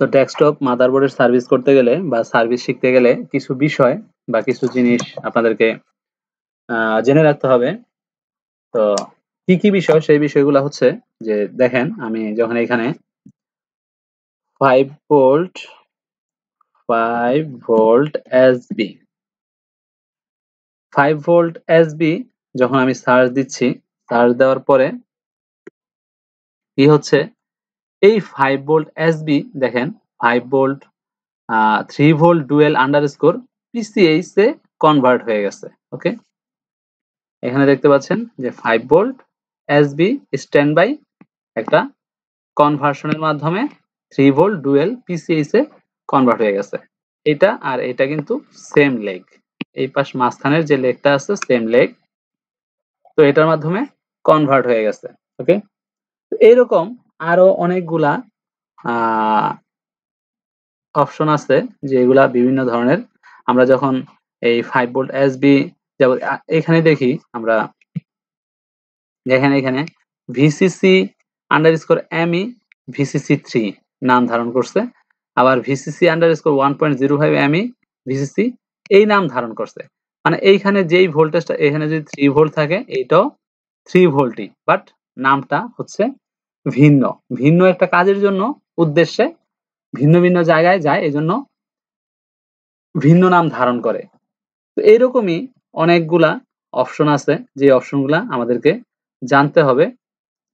তো desktop মাদারবোর্ডের service করতে গেলে বা সার্ভিস শিখতে গেলে কিছু বিষয় বা কিছু জিনিস আপনাদেরকে জেনে রাখতে হবে। তো কি বিষয়, সেই বিষয়গুলো হচ্ছে যে দেখেন, আমি যখন এখানে 5 volt 5 volt SB 5 volt SB যখন আমি সার্চ দিচ্ছি, সার্চ দেওয়ার পরে কি হচ্ছে, এই 5 ভোল্ট এসবি দেখেন 5 ভোল্ট 3 ভোল্ট ডুয়েল আন্ডারস্কোর পিসিএইচ এ কনভার্ট হয়ে গেছে। ওকে, এখানে দেখতে পাচ্ছেন যে 5 ভোল্ট এসবি স্ট্যান্ড বাই একটা কনভার্সনের মাধ্যমে 3 ভোল্ট ডুয়েল পিসিএইচ এ কনভার্ট হয়ে গেছে। এটা আর এটা কিন্তু সেম লেগ, এই পাশ মাঝখানের যে লেগটা আছে সেম লেগ, তো এটার মাধ্যমে কনভার্ট হয়ে গেছে। ওকে, তো এইরকম আরো অনেকগুলা অপশন আছে যেগুলা বিভিন্ন ধরনের। আমরা যখন এই 5 ভোল্ট এসবি যাব, এখানে দেখি আমরা, দেখেন এখানে ভিসিসি আন্ডারস্কোর এমই ভিসিসি 3 নাম ধারণ করছে, আবার ভিসিসি আন্ডারস্কোর 1.05 এমই ভিসিসি এই নাম ধারণ করছে। মানে এইখানে যেই ভোল্টেজটা, এখানে যদি 3 ভোল্ট থাকে এইটাও 3 ভোল্টই, বাট নামটা হচ্ছে ভিন্ন। ভিন্ন একটা কাজের জন্য, উদ্দেশ্যে ভিন্ন ভিন্ন জায়গায় যায়, এজন্য ভিন্ন নাম ধারণ করে। তো এইরকমই অনেকগুলা অপশন আছে, যে অপশনগুলা আমাদেরকে জানতে হবে।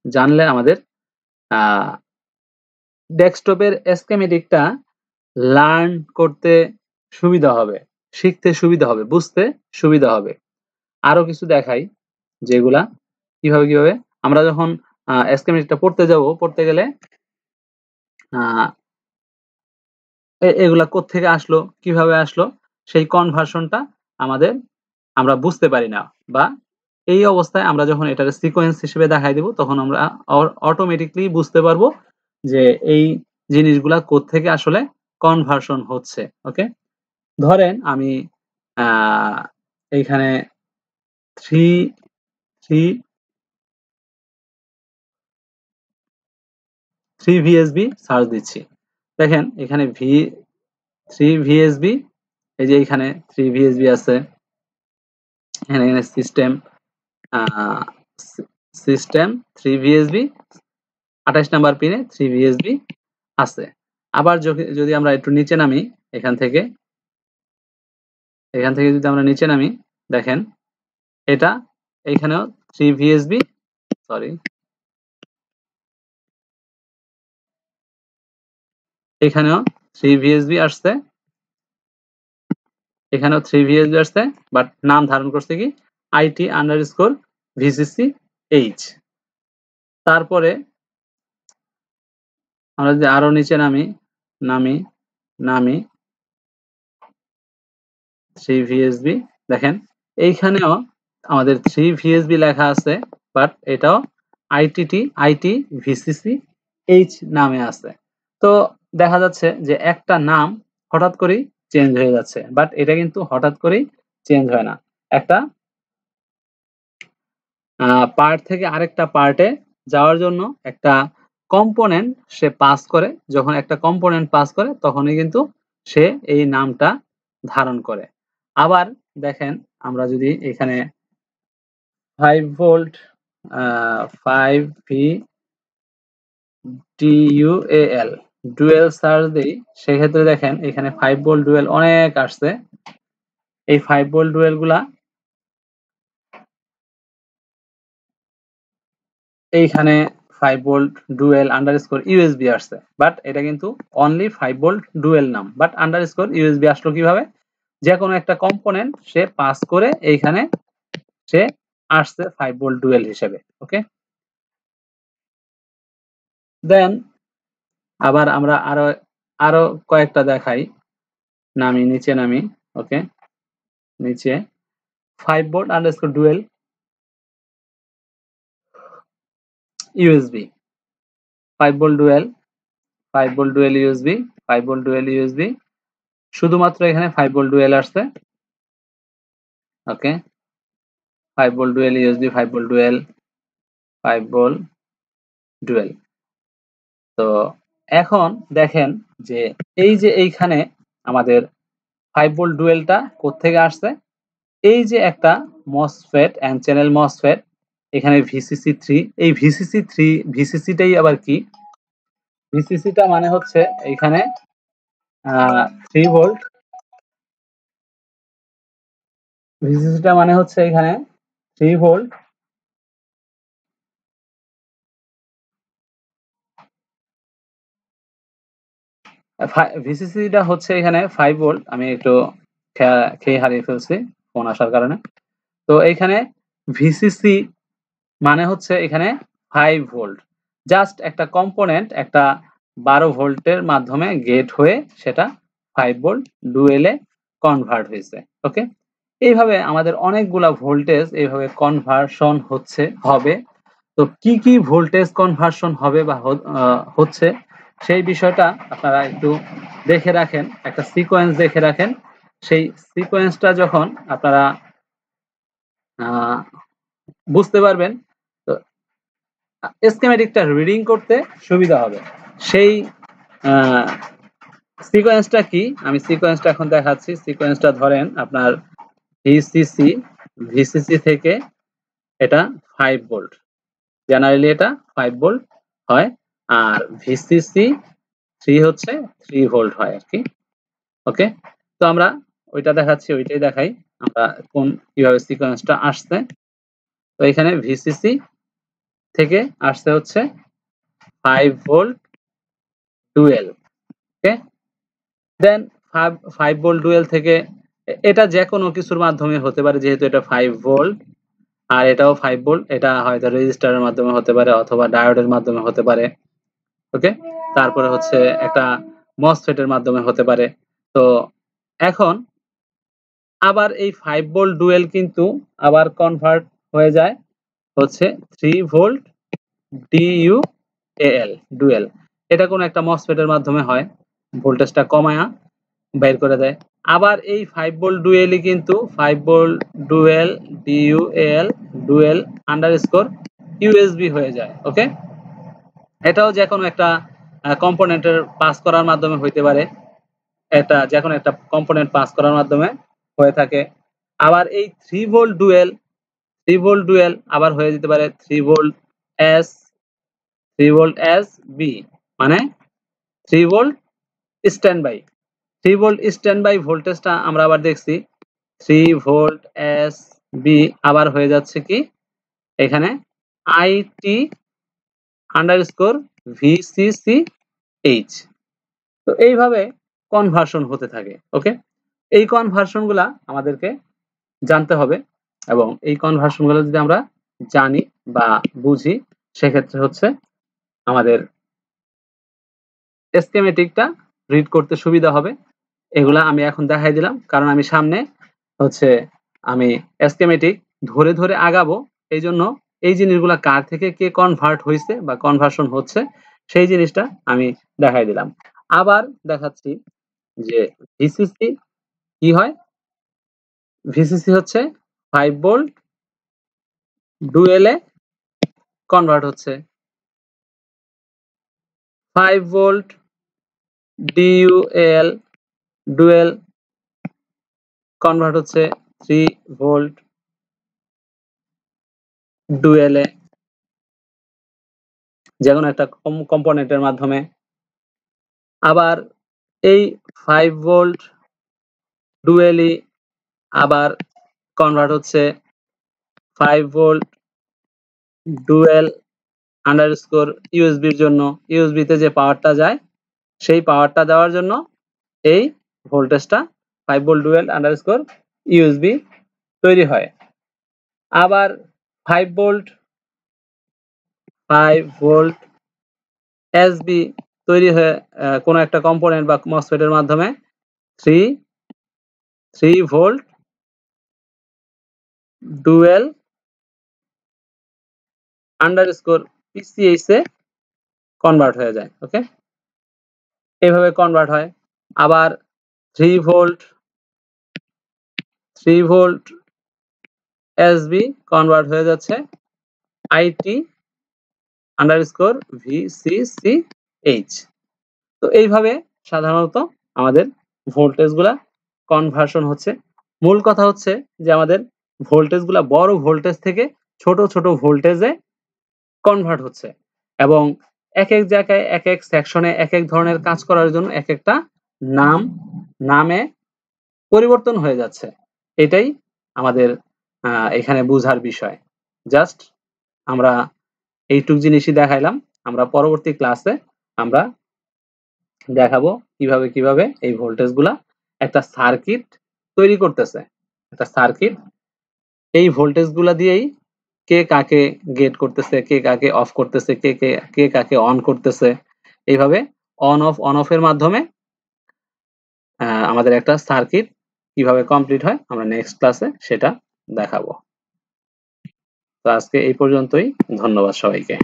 জানলে আমাদের ডেস্কটপের স্কেমেটিকটা লার্ন করতে সুবিধা হবে, শিখতে সুবিধা হবে, বুঝতে সুবিধা হবে। আরো কিছু দেখাই যেগুলা কিভাবে আমরা যখন স্কেমেটিকটা পড়তে গেলে এগুলা কোত্থেকে আসলো, কিভাবে আসলো, সেই কনভার্সনটা আমাদের আমরা বুঝতে পারি না, বা এই অবস্থায় আমরা যখন এটার সিকোয়েন্স হিসেবে দেখাই দিব, তখন আমরা অটোমেটিকলি বুঝতে পারবো যে এই জিনিসগুলা কোত্থেকে আসলে কনভার্সন হচ্ছে। ওকে, ধরেন আমি এইখানে 3 3 VSB সার্চ দিচ্ছি, দেখেন এখানে 3 VSB, এই যে এখানে 3 VSB আছে, এখানে সিস্টেম সিস্টেম 3 VSB 28 নাম্বার পিনে 3 VSB আছে। আবার যদি আমরা একটু নিচে নামি, এখান থেকে যদি আমরা নিচে নামি, দেখেন এটা এইখানেও 3 VSB, সরি, এখানেও 3 VSB আসছে, এখানেও 3 VSB আসছে, বাট নাম ধারণ করছে কি IT আন্ডারস্কোর VCC H। তারপরে আমরা যদি আরো নিচে নামি 3 VSB, দেখেন এইখানেও আমাদের 3 VSB লেখা আছে, বাট এটাও IT VCC H নামে আছে। তো দেখা যাচ্ছে যে একটা নাম হঠাৎ করেই চেঞ্জ হয়ে যাচ্ছে, বাট এটা কিন্তু হঠাৎ করেই চেঞ্জ হয় না। একটা পার্ট থেকে আরেকটা পার্টে যাওয়ার জন্য একটা কম্পোনেন্ট সে পাস করে, যখন একটা কম্পোনেন্ট পাস করে তখনই কিন্তু সে এই নামটা ধারণ করে। আবার দেখেন, আমরা যদি এখানে 5 ভোল্ট 5 VDUAL ডুয়েল সার্চ দিই, সেক্ষেত্রে দেখেন এখানে 5 ভোল্ট ডুয়েল অনেক আসছে। এই 5 ভোল্ট ডুয়েল গুলা এইখানে 5 ভোল্ট ডুয়েল আন্ডারস্কোর ইউএসবি আসছে, বাট এটা কিন্তু অনলি 5 ভোল্ট ডুয়েল নাম, বাট আন্ডারস্কোর ইউএসবি আসলো কিভাবে, যে কোনো একটা কম্পোনেন্ট সে পাস করে এইখানে সে আসছে 5 ভোল্ট ডুয়েল হিসেবে। ওকে, দেন আবার আমরা আরো কয়েকটা দেখাই, নিচে নামি। ওকে, নিচে 5 volt underscore dual USB 5 volt dual 5 volt dual USB 5 volt dual USB, শুধুমাত্র এখানে 5 ভোল্ট ডুয়েল আসছে। ওকে, 5 volt dual USB 5 volt dual 5 volt dual. তো এখন দেখেন যে এই যে এইখানে আমাদের 5 ভোল্ট ডুয়েলটা কোত্থেকে আসছে? এই যে একটা MOSFET এন্ড চ্যানেল MOSFET এখানে VCC3 এই VCC টাই আবার কি? VCC টা মানে হচ্ছে এইখানে 3 ভোল্ট VCC টা মানে হচ্ছে এখানে 3 ভোল্ট VCC টা হচ্ছে এখানে 5 ভোল্ট আমি একটু খেয়ে হারিয়ে ফেলছি ফোন আসার কারণে। তো এইখানে VCC মানে হচ্ছে এখানে 5 ভোল্ট। জাস্ট একটা কম্পোনেন্ট একটা 12 ভোল্টের মাধ্যমে গেট হয়ে সেটা 5 ভোল্ট ডুয়েলে কনভার্ট হয়েছে। ওকে? এইভাবে আমাদের অনেকগুলা ভোল্টেজ এইভাবে কনভার্সন হবে। তো কি ভোল্টেজ কনভার্সন হবে বা হচ্ছে সেই বিষয়টা আপনারা একটু দেখে রাখেন, একটা সিকোয়েন্স দেখে রাখেন। সেই সিকোয়েন্সটা যখন আপনারা বুঝতে পারবেন তো স্কিমেটিকটা রিডিং করতে সুবিধা হবে। সেই সিকোয়েন্সটা কি? আমি সিকোয়েন্সটা এখন দেখাচ্ছি। সিকোয়েন্সটা ধরেন আপনার ভিসিসি থেকে এটা 5 ভোল্ট। জেনারেলি এটা 5 ভোল্ট হয়। আর ভিসিসি 3 হচ্ছে 3 ভোল্ট হয় আরকি। ওকে? তো আমরা ওইটা দেখাচ্ছি, ওইটাই দেখাই। আমরা কিভাবে সিকোয়েন্সটা আসছে। তো এখানে ভিসিসি থেকে আসছে হচ্ছে 5 ভোল্ট ডুয়েল। ওকে? দেন 5 ভোল্ট ডুয়েল থেকে এটা যেকোনো কিছুর মাধ্যমে হতে পারে যেহেতু এটা 5 ভোল্ট আর এটাও 5 ভোল্ট। এটা হয়তো রেজিস্টরের মাধ্যমে হতে পারে অথবা ডায়োডের মাধ্যমে হতে পারে। ওকে? তারপরে হচ্ছে একটা MOSFET এর মাধ্যমে হতে পারে। তো এখন আবার এই 5 ভোল্ট ডুয়েল কিন্তু আবার কনভার্ট হয়ে যায় হচ্ছে 3 ভোল্ট DUAL ডুয়েল। এটা কোনো একটা MOSFET এর মাধ্যমে হয়। ভোল্টেজটা কমায়া বের করে দেয়। আবার এই 5 ভোল্ট ডুয়েলই কিন্তু 5 volt dual DUAL dual underscore USB হয়ে যায়। ওকে? এটাও যেকোনো একটা কম্পোনেন্টের পাস করার মাধ্যমে হইতে পারে। এটা যেকোনো একটা কম্পোনেন্ট পাস করার মাধ্যমে হয়ে থাকে। আবার এই 3 ভোল্ট ডুয়েল আবার হয়ে যেতে পারে 3 volt S 3 volt S B মানে 3 volt standby. 3 volt standby ভোল্টেজটা আমরা আবার দেখছি 3 ভোল্ট এস বি আবার হয়ে যাচ্ছে কি এখানে আইটি আন্ডারস্কোর ভিসিসি এইচ। তো এইভাবে কনভার্সন হতে থাকে। ওকে? এই কনভার্সন গুলা আমাদেরকে জানতে হবে এবং এই কনভার্সন গুলো যদি আমরা জানি বা বুঝি সেক্ষেত্রে হচ্ছে আমাদের স্কিমেটিকটা রিড করতে সুবিধা হবে। এগুলা আমি এখন দেখাই দিলাম কারণ আমি সামনে হচ্ছে আমি স্কিমেটিক ধরে আগাবো। এইজন্য এই জিনিসগুলা কার থেকে কে কনভার্ট হইছে বা কনভার্সন হচ্ছে সেই জিনিসটা আমি দেখাই দিলাম। আবার দেখাচ্ছি যে ভিসিসি কি হয়? ভিসিসি হচ্ছে 5 ভোল্ট ডুয়েলে কনভার্ট হচ্ছে। 5 ভোল্ট DUAL ডুয়েল কনভার্ট হচ্ছে 3 ভোল্ট ডুয়েলে যেকোনো একটা কম্পোনেন্টের মাধ্যমে। আবার এই 5 ভোল্ট ডুয়েলই আবার কনভার্ট হচ্ছে 5 ভোল্ট ডুয়েল আন্ডারস্কোর ইউএসবির জন্য। ইউএসবিতে যে পাওয়ারটা যায় সেই পাওয়ারটা দেওয়ার জন্য এই ভোল্টেজটা 5 ভোল্ট ডুয়েল আন্ডারস্কোর ইউএসবি তৈরি হয়। আবার 5 ভোল্ট এসবি তৈরি হয়ে কোনো একটা কম্পোনেন্ট বা MOSFET এর মাধ্যমে 3 ভোল্ট ডুয়েল আন্ডারস্কোর পিসিএইচ এ কনভার্ট হয়ে যায়। ওকে? এভাবে কনভার্ট হয়। আবার 3 ভোল্ট এসবি কনভার্ট হয়ে যাচ্ছে আইটি আন্ডারস্কোর ভিসিসিএইচ। তো এইভাবে সাধারণত আমাদের ভোল্টেজগুলা কনভার্সন হচ্ছে। মূল কথা হচ্ছে যে আমাদের ভোল্টেজগুলা বড় ভোল্টেজ থেকে ছোট, ছোট ভোল্টেজে কনভার্ট হচ্ছে এবং একেক জায়গায় একেক সেকশনে একেক ধরনের কাজ করার জন্য একেকটা নামে পরিবর্তন হয়ে যাচ্ছে। এটাই আমাদের এখানে বুঝার বিষয়। জাস্ট আমরা এইটুক জিনিসই দেখাইলাম। আমরা পরবর্তী ক্লাসে আমরা দেখাবো কিভাবে এই ভোল্টেজগুলা একটা সার্কিট তৈরি করতেছে। একটা সার্কিট এই ভোল্টেজগুলা দিয়েই কে কাকে গেট করতেছে, কে কাকে অফ করতেছে, কে কাকে অন করতেছে। এইভাবে অন অফ এর মাধ্যমে আমাদের একটা সার্কিট কিভাবে কমপ্লিট হয় আমরা নেক্সট ক্লাসে সেটা দেখাবো। তো আজকে এই পর্যন্তই। ধন্যবাদ সবাইকে।